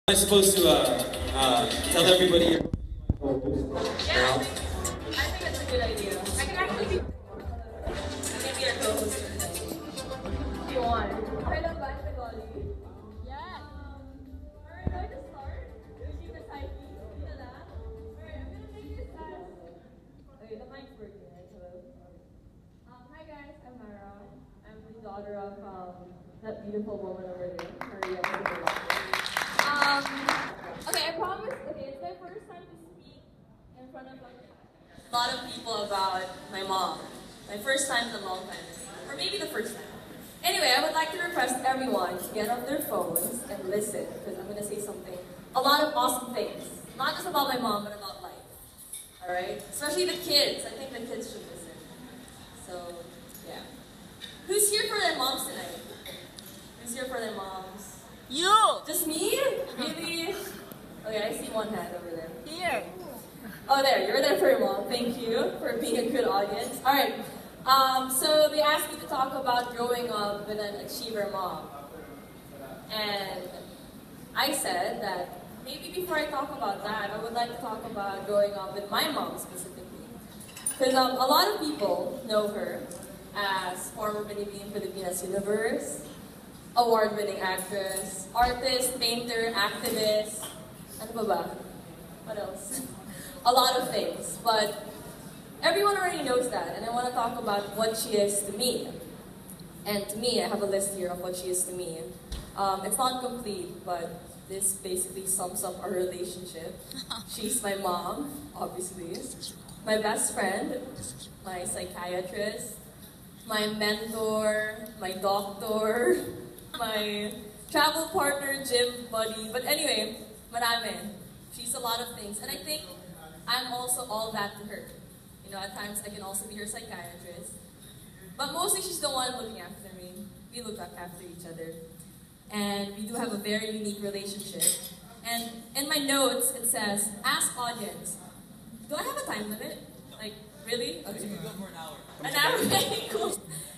I'm supposed to tell everybody your Yeah, I think that's a good idea. I can actually be your co-host for today. If you want. Okay lang ba sa Goullee? Yes. Alright, going to start. Using the side key. Alright, I'm gonna make this as... Okay, the mic's working, right? Hello? Hi guys, I'm Mara. I'm the daughter of that beautiful woman over there, Maria Isabel Lopez. Okay, I promise, it's my first time to speak in front of a lot of people about my mom. My first time in a long time. Or maybe the first time. Anyway, I would like to request everyone to get off their phones and listen, because I'm going to say something, a lot of awesome things. Not just about my mom, but about life. Alright? Especially the kids. I think the kids should listen. So, yeah. Who's here for their moms tonight? Who's here for their moms? You! Just me? Really? Okay, I see one hand over there. Here! Oh, there. You're there for your mom. Thank you for being a good audience. Alright. So they asked me to talk about growing up with an achiever mom. And I said that maybe before I talk about that, I would like to talk about growing up with my mom specifically. Because a lot of people know her as former Binibining Pilipinas Universe, award-winning actress, artist, painter, activist, ano ba ba? What else? A lot of things, but everyone already knows that, and I want to talk about what she is to me. And to me, I have a list here of what she is to me. It's not complete, but this basically sums up our relationship. She's my mom, obviously, my best friend, my psychiatrist, my mentor, my doctor, my travel partner, gym buddy. But anyway, marami. She's a lot of things. And I think I'm also all that to her. You know, at times I can also be her psychiatrist. But mostly she's the one looking after me. We look after each other. And we do have a very unique relationship. And in my notes, it says, ask audience. Do I have a time limit? Like, really? Okay. You can go for an hour. An hour? Okay, cool.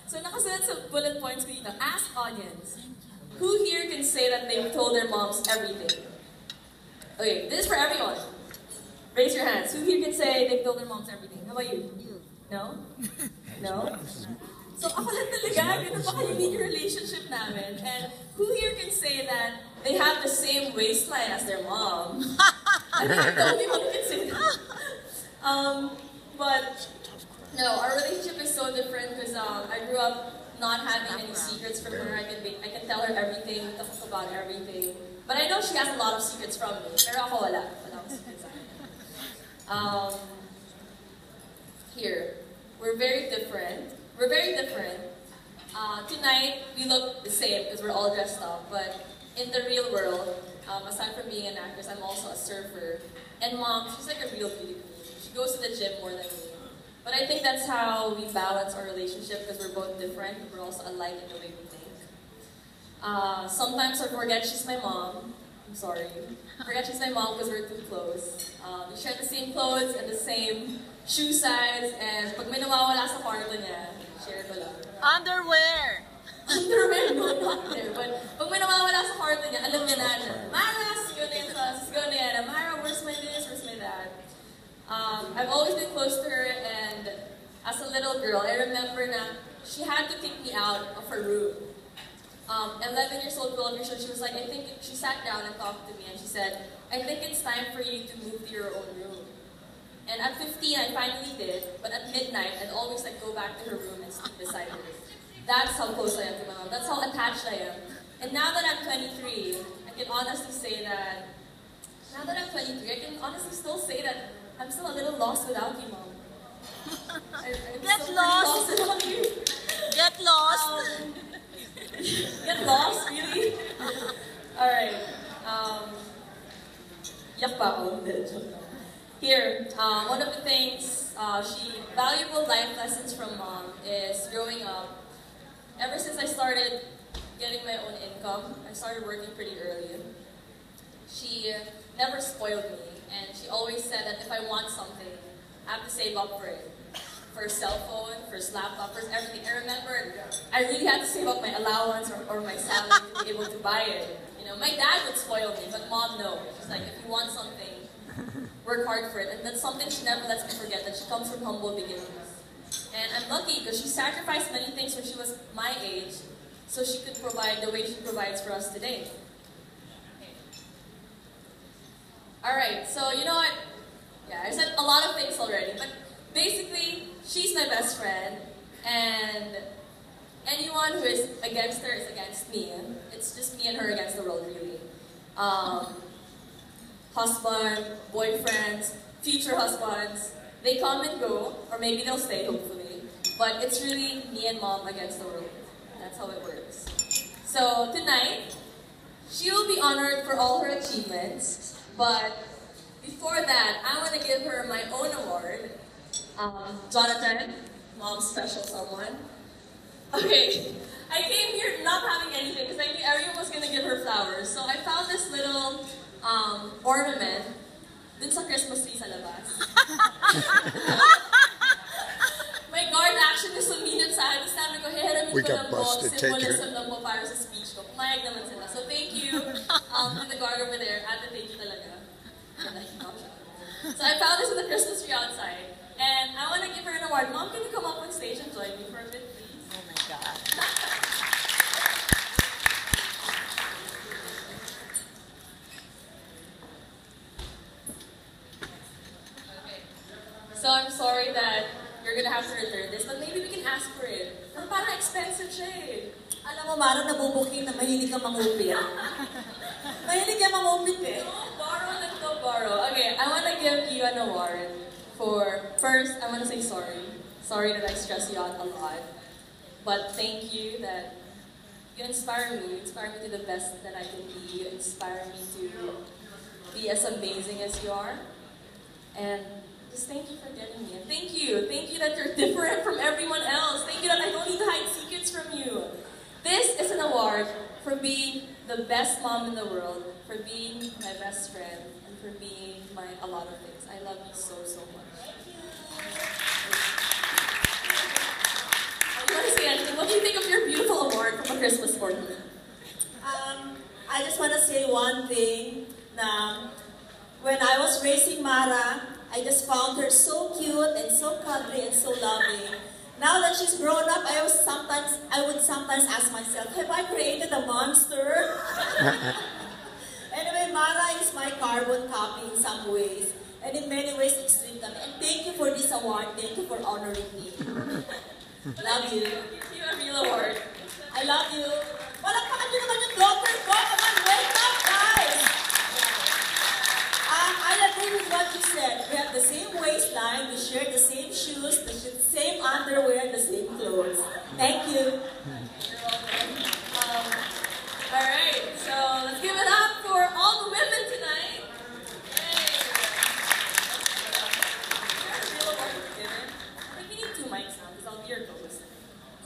So nakasunod sa bullet points ko dito. Ask audience. Who here can say that they've told their moms everything? Okay, this is for everyone. Raise your hands. Who here can say they've told their moms everything? How about you? No? No? So ako lang talaga, ganun pa ka-unique relationship namin. And who here can say that they have the same waistline as their mom? I think I'm the only one who can say that. But no, our relationship is so different because I grew up not having any secrets from her. I can tell her everything, talk about everything. But I know she has a lot of secrets from me. Pero ako wala. Wala akong secrets sa akin. Here, we're very different. Tonight, we look the same because we're all dressed up. But in the real world, aside from being an actress, I'm also a surfer. And mom, she's like a real beauty queen. She goes to the gym more than me. But I think that's how we balance our relationship because we're both different. We're also alike in the way we think. Sometimes I forget she's my mom. I'm sorry. I forget she's my mom because we're too close. We share the same clothes and the same shoe size. And pag may nawawala sa kwarto niya, share ko lang. Underwear! Underwear? No, not there. But pag may nawawala sa kwarto niya, alam niya na. Mara, sigaw na yan. Mara, where's my this? Where's my that? I've always been close to her, and as a little girl, I remember na she had to kick me out of her room. 11 years old, 12 years old, she was like, she sat down and talked to me, and she said, I think it's time for you to move to your own room. And at 15, I finally did, but at midnight, I'd always go back to her room and sleep beside her. That's how close I am to my mom. That's how attached I am. And now that I'm 23, I can honestly say that, still say that I'm still a little lost without you, Mom. Get lost! Without you. Get lost! Get lost, really? Alright. Yak pa ako. Here, one of the things, valuable life lessons from Mom is growing up. Ever since I started getting my own income, I started working pretty early. She never spoiled me. And she always said that if I want something, I have to save up for it. For a cell phone, for a laptop, for everything. I remember I really had to save up my allowance or my salary to be able to buy it. You know, my dad would spoil me, but mom, no. She's like, if you want something, work hard for it. And that's something she never lets me forget, that she comes from humble beginnings. And I'm lucky because she sacrificed many things when she was my age so she could provide the way she provides for us today. Alright, so you know what? Yeah, I said a lot of things already, but basically, she's my best friend, and anyone who is against her is against me. It's just me and her against the world, really. Husband, boyfriends, future husbands, they come and go, or maybe they'll stay, hopefully. But it's really me and mom against the world. That's how it works. So tonight, she will be honored for all her achievements, but before that, I want to give her my own award. Jonathan, mom's special someone. Okay, I came here not having anything because I knew everyone was going to give her flowers. So I found this little ornament dun sa Christmas tree sa labas. My guard actually suminat sa akin. Tapos sabi ko, hihiramin ko lang po, symbolism lang po para sa speech ko. Pumayag naman sila. So thank you to the guard over there. Ate, thank you talaga. So I found this in the Christmas tree outside. And I want to give her an award. Mom, can you come up on stage and join me for a bit, please? Oh my God. Okay. So I'm sorry that you're gonna have to return this, but maybe we can ask for it. Pero parang expensive siya eh. Alam mo, Mara, nabubuking na mahilig ka mangupit. Mahilig ka mangupit eh. No, borrow and go borrow. Okay, I want to give you an award for, first, I want to say sorry. Sorry that I stress you out a lot. But thank you that you inspire me. You inspire me to the best that I can be. You inspire me to be as amazing as you are. And just thank you for getting me. And thank you. Thank you that you're different from everyone else. Thank you that I don't need to hide secrets from you. This is an award for being the best mom in the world, for being my best friend, and for being a lot of things. I love you so, so much. You want to say anything? What do you think of your beautiful award from a Christmas ornament? I just want to say one thing. When I was raising Mara, I just found her so cute and so cuddly and so loving. Now that she's grown up, I would sometimes ask myself, have I created a monster? Anyway, Mara is my carbon copy in some ways, and in many ways extreme kami. And thank you for this award. Thank you for honoring me. Love you. Give you a real award. I love you. Palakpakan nyo naman yung daughter ko. Come on, wake up, guys! I agree with what you said. We have the same waistline, we share the same shoes, the same underwear, the same clothes. Thank you. You're welcome. Alright, so let's give it up for all the women tonight. Yay! You're a real award given. I think we need 2 mics now because I'll be your co-host.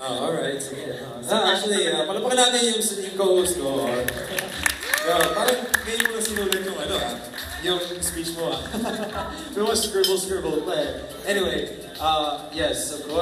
Oh, alright. Sige. Actually, palapakan natin yung co-host ko. Parang ngayon mo na sinulat yung yung speech mo. We want scribble. But anyway, yes, of course.